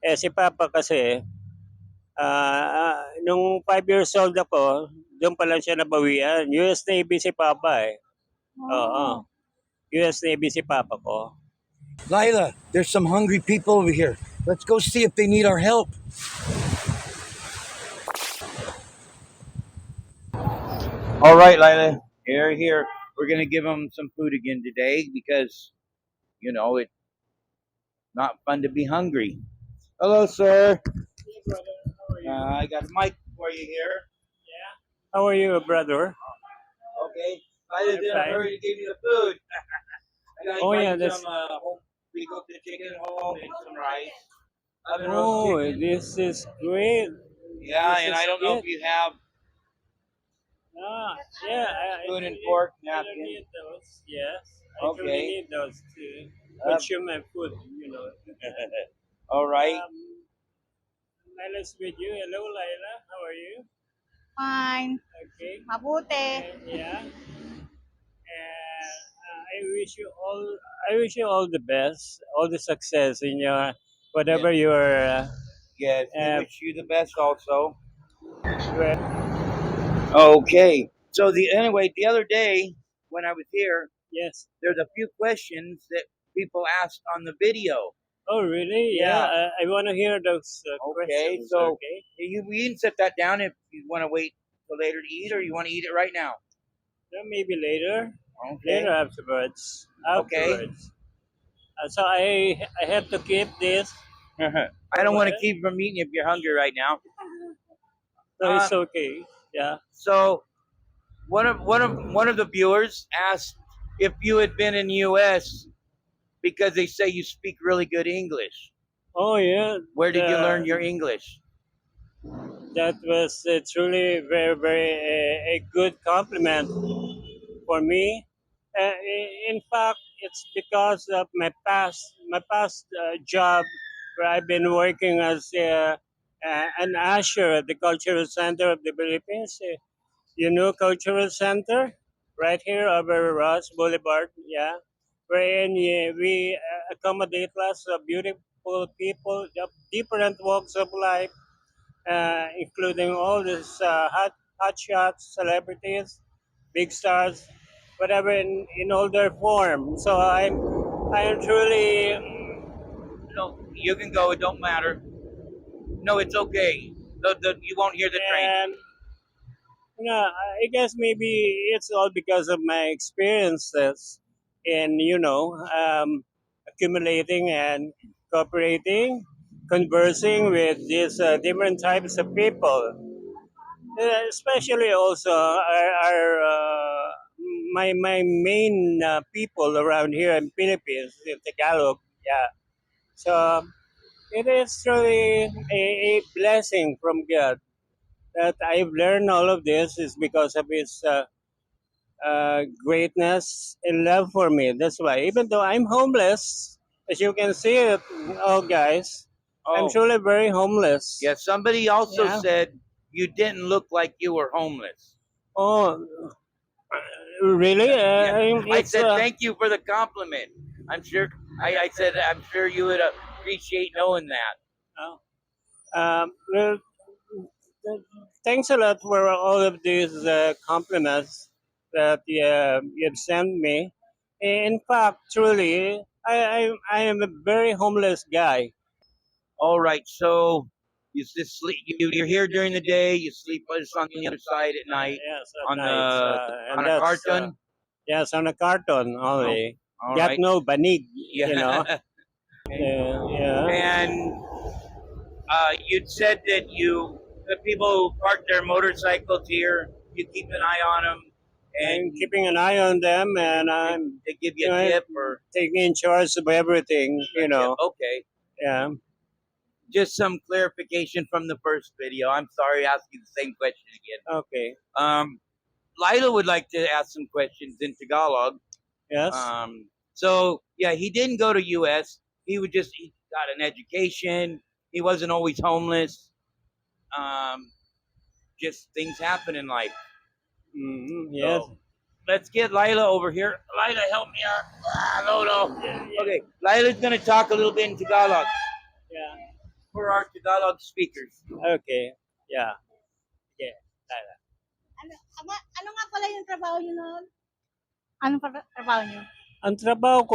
Eh, si Papa kasi, nung 5 years old ako, doon pa lang siya nabawian. US Navy si Papa eh. Oo. Oh. US Navy si Papa ko. Lila, there's some hungry people over here. Let's go see if they need our help. All right, Lila, here. We're gonna give them some food again today because, it's not fun to be hungry. Hello, sir. Hey, brother. How are you? I got a mic for you here. Yeah. How are you, brother? Okay. Lila's in a Fine. hurry to give you the food. I got Oh, yeah, some that's... we cooked the chicken home and some rice. Oven Oh, roast chicken. this is great. Yeah, This and is I don't know if good. you have Ah, yeah. spoon and fork I don't napkin. need those. Yes. I truly Okay. need those to consume my food, All right. Lila's with you. Hello, Lila. How are you? Fine. Okay. Mabuti. Yeah. And I wish you all the best, all the success in your whatever your Yes, we uh, wish you the best also. well, Okay. So the other day when I was here, yes. there's a few questions that people asked on the video. Oh, really? Yeah. Yeah. I want to hear those Okay, questions. so Okay. we can set that down if you want to wait till later to eat, or you want to eat it right now. Then maybe later. Okay. Later afterwards. Okay. Afterwards. So I have to keep this. I don't want to keep from eating if you're hungry right now. So it's okay. Yeah. So one of the viewers asked if you had been in the U.S. because they say you speak really good English. Oh yeah. Where did you learn your English? That was truly very, very a good compliment for me. In fact, it's because of my past job where I've been working as an usher at the Cultural Center of the Philippines. Cultural Center right here over Ross Boulevard. Yeah, wherein we accommodate lots of beautiful people of different walks of life, including all these hot shots, celebrities, big stars, whatever in all their form. So I am truly No, you can go. It don't matter. No, it's okay. You won't hear the train. and I guess maybe it's all because of my experiences in accumulating and cooperating, conversing with these different types of people. Especially also my main people around here in Philippines, in Tagalog. Yeah. So it is truly a blessing from God that I've learned all of this is because of His greatness and love for me. That's why, even though I'm homeless, as you can see it, oh guys, I'm Oh, truly very homeless. yeah. Somebody also Yeah. said you didn't look like you were homeless. Oh, really? Yeah. I It's said thank you for the compliment. I'm sure. I said I'm sure you would appreciate knowing that. well, thanks a lot for all of these compliments that you've sent me. In fact, truly, I am a very homeless guy. All right. So you just sleep. You're here during the day. You sleep just on the other side at night Yes, at on night. And on a that's carton. yes, on a carton Oh, only. all Got right. no banig, Yeah. yeah. And you'd said that the people who park their motorcycles here, you keep an eye on them, I'm and keeping an eye on them, and I'm they give you a tip or taking charge of everything. Okay. Yeah. Just some clarification from the first video. I'm sorry, I asked you the same question again. Okay. Lila would like to ask some questions in Tagalog. Yes. So yeah, he didn't go to U.S. He got an education. He wasn't always homeless. Just things happen in life. Yes. So let's get Lila over here. Lila, help me out. No. Yeah. Okay, Lila's gonna talk a little bit in Tagalog. Yeah. for our Tagalog speakers. Okay. Yeah. Okay. Tala. Ano nga pala yung trabaho niyo noon? Anong trabaho niyo? Ang trabaho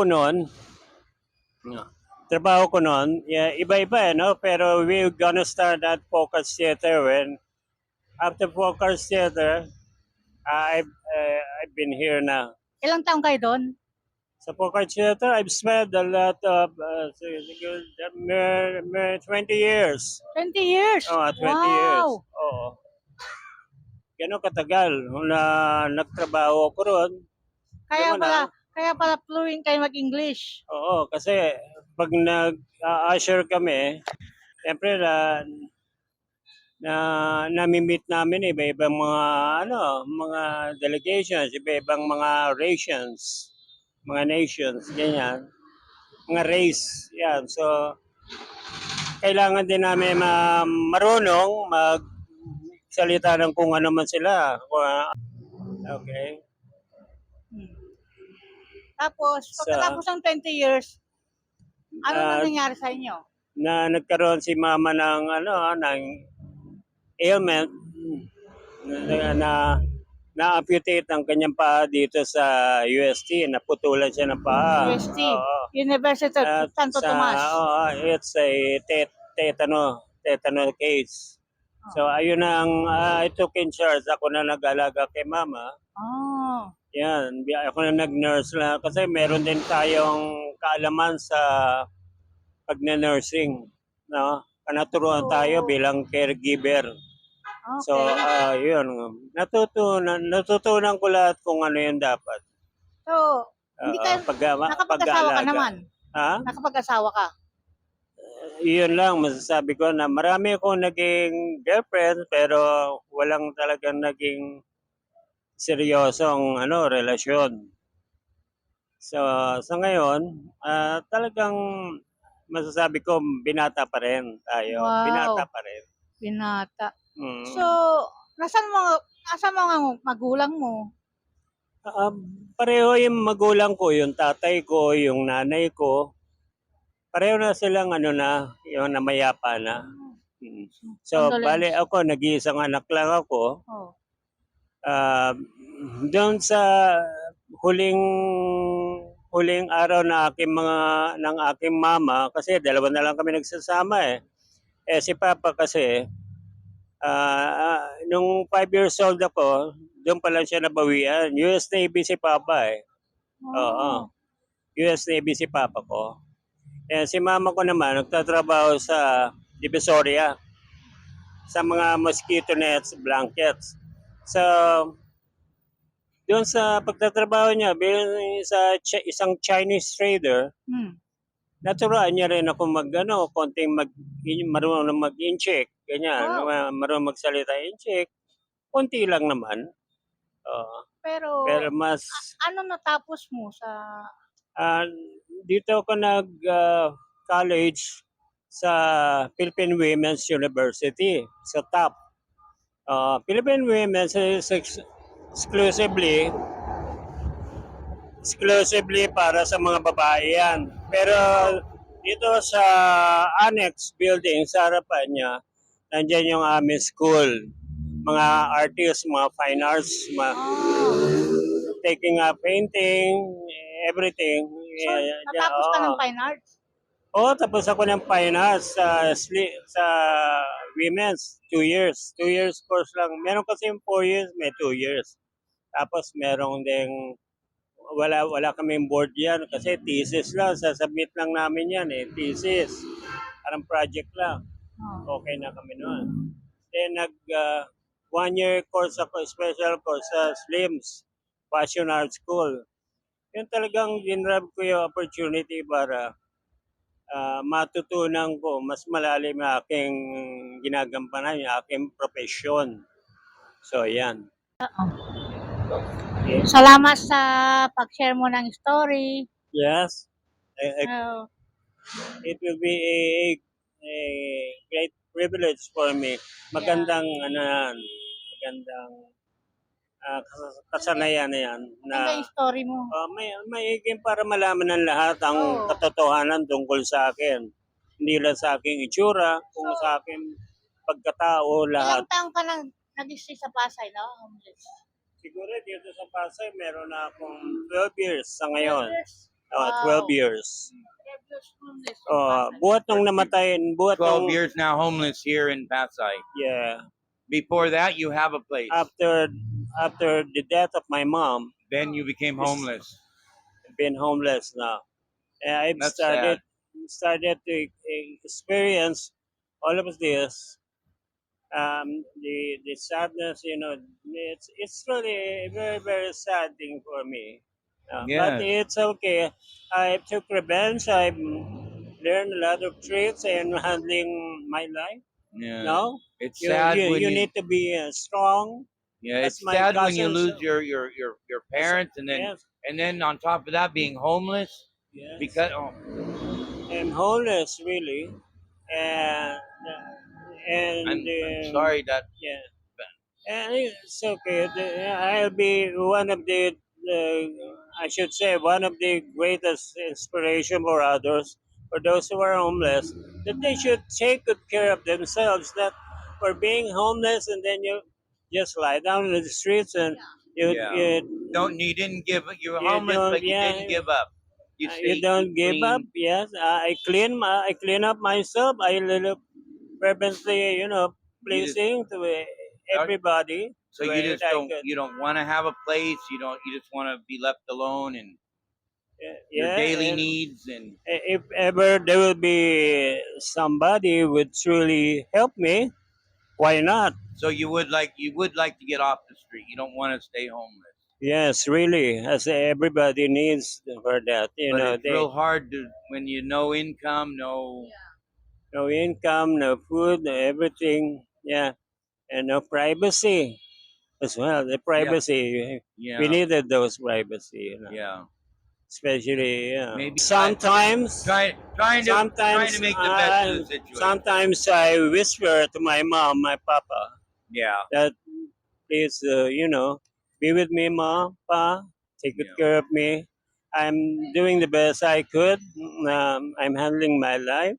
ko noon, yeah, iba-iba, no? Pero we're gonna start at Focus Theater when after Focus Theater, I've been here now. Ilang taong kayo doon? Sa Focus Theater, I've spent a lot of, siguro, 20 years. 20 years? Oh, 20 years. Wow! Oo. Gano'ng katagal na nagtrabaho ko ron. Kaya Di mo na? pala fluent kayo mag-English. Oo, kasi pag nag-usher kami, siyempre nami-meet namin iba-ibang mga mga delegations, iba-ibang mga rations, mga nations, ganyan. Mga race, yan. So, kailangan din namin marunong magsalita ng kung ano man sila. Okay. Hmm. Tapos, Sa- pagkatapos ng 20 years, ano Ah, na nangyari sa inyo? Na nagkaroon si mama ng ng ailment na-amputate ang kanyang paa dito sa UST, naputulan siya ng paa. UST, Oo. University of At Santo Tomas. it's a tetano case. So ayun ang I took in charge. Ako na nag-alaga kay mama. Oh. Yan, ako na nag-nurse lang kasi meron din tayong kaalaman sa pag-nursing, no? Naturuan tayo bilang caregiver. Okay. So, yun. Natutunan ko lahat kung ano yung dapat. So, hindi ka, nakapag-asawa ka naman. Ha? Nakapag-asawa ka. Yun lang, masasabi ko na marami akong naging girlfriend pero walang talagang naging seryosong relasyon. So, sa ngayon, talagang masasabi ko binata pa rin tayo. Wow. Binata pa rin. Binata. Mm. So, nasan mga magulang mo? Pareho yung magulang ko, yung tatay ko, yung nanay ko. Pareho na silang yung namayapa na. Mm. So, Condolence. bali ako, nag-iisang anak lang ako. Oh. Doon sa huling araw na ng aking mama, kasi dalawa na lang kami nagsasama eh. Si Papa kasi, nung 5 years old ako, doon pa lang siya nabawian. US Navy si Papa eh. Oo. US Navy si Papa ko. Si Mama ko naman, nagtatrabaho sa Divisoria sa mga mosquito nets, blankets. So, doon sa pagtatrabaho niya bilang isang Chinese trader, naturoan niya rin ako konting marunong mag-incheck, ganyan, marunong magsalita incheck, konti lang naman. Pero mas ano natapos mo sa dito ako nag-college sa Philippine Women's University sa TAP. Philippine Women's is exclusively para sa mga babae yan. Pero dito sa annex building, sa harapan niya, nandyan yung aming school. Mga artists, mga fine arts, taking up painting, everything. So, natapos ka ng fine arts? Oo, tapos ako ng fine arts sa women's, 2 years. 2 years course lang. Meron kasi yung 4 years, may 2 years. Tapos merong ding wala kaming board yan kasi thesis lang. Sasubmit lang namin yan thesis. Parang project lang. Okay na kami noon. Then 1 year course ako, special course sa SLIMS, Fashion Art School. Yun talagang ginrab ko yung opportunity para matutunan ko mas malalim ang aking ginagampanan, yung aking profession. So, yan. Okay. Salamat sa pag-share mo ng story. Yes. It will be a great privilege for me. Magandang magandang kasanayan na yan. Maganda yung story mo. May para malaman ng lahat ang katotohanan tungkol sa akin. Hindi lang sa aking itsura, kung sa aking pagkatao, lahat. Ilang taong ka nang nag-stay sa Pasay, no? Homeless. Siguro dito sa Pasay, meron na akong 12 years sa ngayon. 12 years. 12 years. 12 years homeless in Pasay. Buhat nung namatay, buhat 12 nung, years now homeless here in Pasay. yeah, Before that, you have a place. after the death of my mom, Then you became homeless. I've been homeless now. And I've That's started to experience all of this. The sadness, it's really a very very sad thing for me. But Yes. it's okay. I took revenge. I learned a lot of tricks in handling my life. Yeah. No, It's you sad you, when you you need to be strong. yeah, That's it's my sad when you cousin's. lose your parents Yes, and then on top of that being homeless yes. because I'm homeless really, and I'm sorry that yeah. It's okay. I'll be one of I should say, one of the greatest inspiration for others, for those who are homeless, that they should take good care of themselves, not for being homeless and then you just lie down in the streets and you, yeah. you, You didn't give you were you homeless don't, but you yeah, didn't give up. You you stay don't give up. clean. Yes, I clean up myself. I live fervently, You just pleasing to everybody. so you Where just I don't could. you don't want to have a place. You just want to be left alone and your Yeah, daily and needs and if ever there will be somebody who would truly help me, why not? so you would like to get off the street. You don't want to stay homeless. Yes, really, as everybody needs for that. But it's They real hard to when you no income, no no income, no food, no everything. Yeah, and no privacy as well. The yeah privacy we yeah needed those privacy. yeah. Especially Maybe sometimes. trying to make the best of the situation. Sometimes I whisper to my mom, my papa, Yeah, that please, be with me, ma, pa, take good yeah. care of me. I'm doing the best I could. I'm handling my life.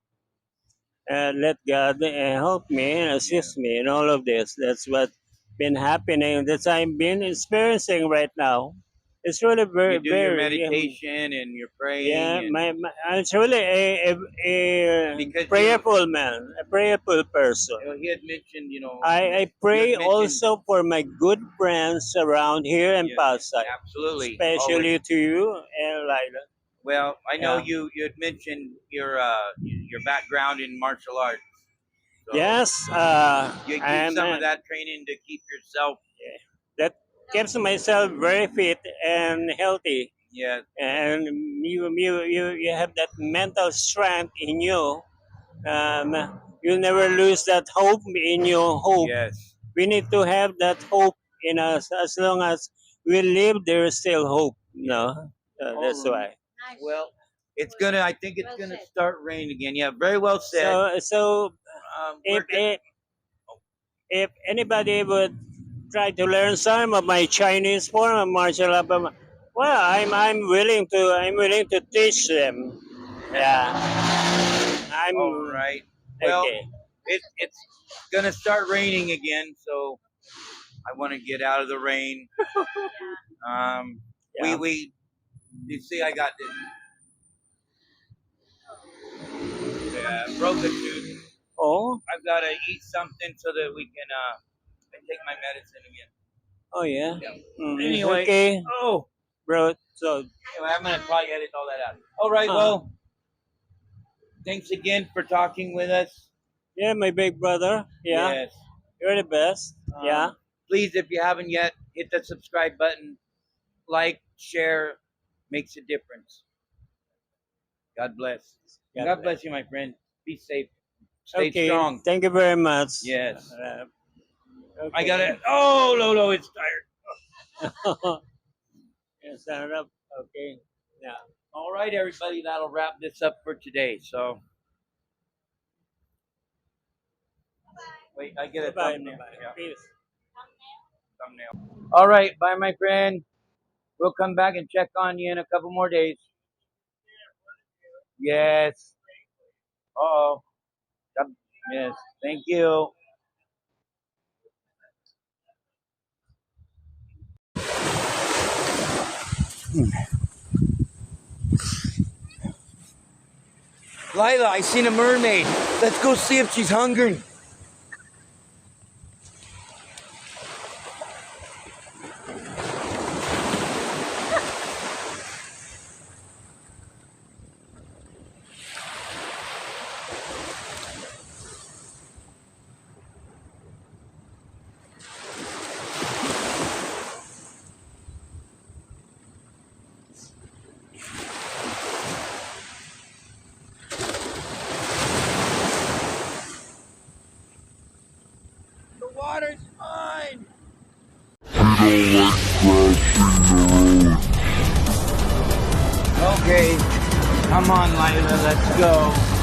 Let God help me and assist me in all of this. That's what been happening. That's I've been experiencing right now. It's really You very, do your very, meditation and you're yeah. praying and It's really a because prayerful man, a prayerful person. he had mentioned, I you had pray mentioned also for my good friends around here in yeah, Pasay, absolutely always. especially to you and Lila. Well, I know Yeah. you had mentioned your background in martial arts, so Yes, you use I'm some of that training to keep yourself. that keeps myself very fit and healthy, Yeah, and you have that mental strength in you. Um, you'll never lose that hope in your hope. yes. We need to have that hope in us. As long as we live, there is still hope. No, that's All right. why. Nice. Well, it's gonna. I think it's Well gonna said. start raining again. Yeah, very well said. So We're if gonna, if anybody would try to learn some of my Chinese form of martial art, well, I'm willing to teach them. Yeah, all I'm right. Well, okay. it's gonna start raining again, so I want to get out of the rain. Um, Yeah. we you see, I got this. Broke a tooth. Oh, I've got to eat something so that we can I take my medicine again. oh yeah. Yeah. Anyway, Okay, oh, bro. So anyway, I'm gonna probably edit all that out. All right. uh, Well, thanks again for talking with us. yeah, my big brother. Yeah, Yes. you're the best. Yeah. Please, if you haven't yet, hit the subscribe button. Like, share, makes a difference. God bless. And God God bless you, my friend. Be safe. Stay Okay. strong. Thank you very much. Yes. Okay. I got it. Oh, Lolo, it's tired. Yeah, stand up. Okay. Yeah. All right, everybody, that'll wrap this up for today. So, wait, I get a Bye. thumbnail. Bye. Yeah, Peace. thumbnail. All right, bye, my friend. We'll come back and check on you in a couple more days. Yes. Uh-oh. Yes. Thank you. Lila, I seen a mermaid. Let's go see if she's hungry. The water's fine. Okay. Come on, Lila. Let's go.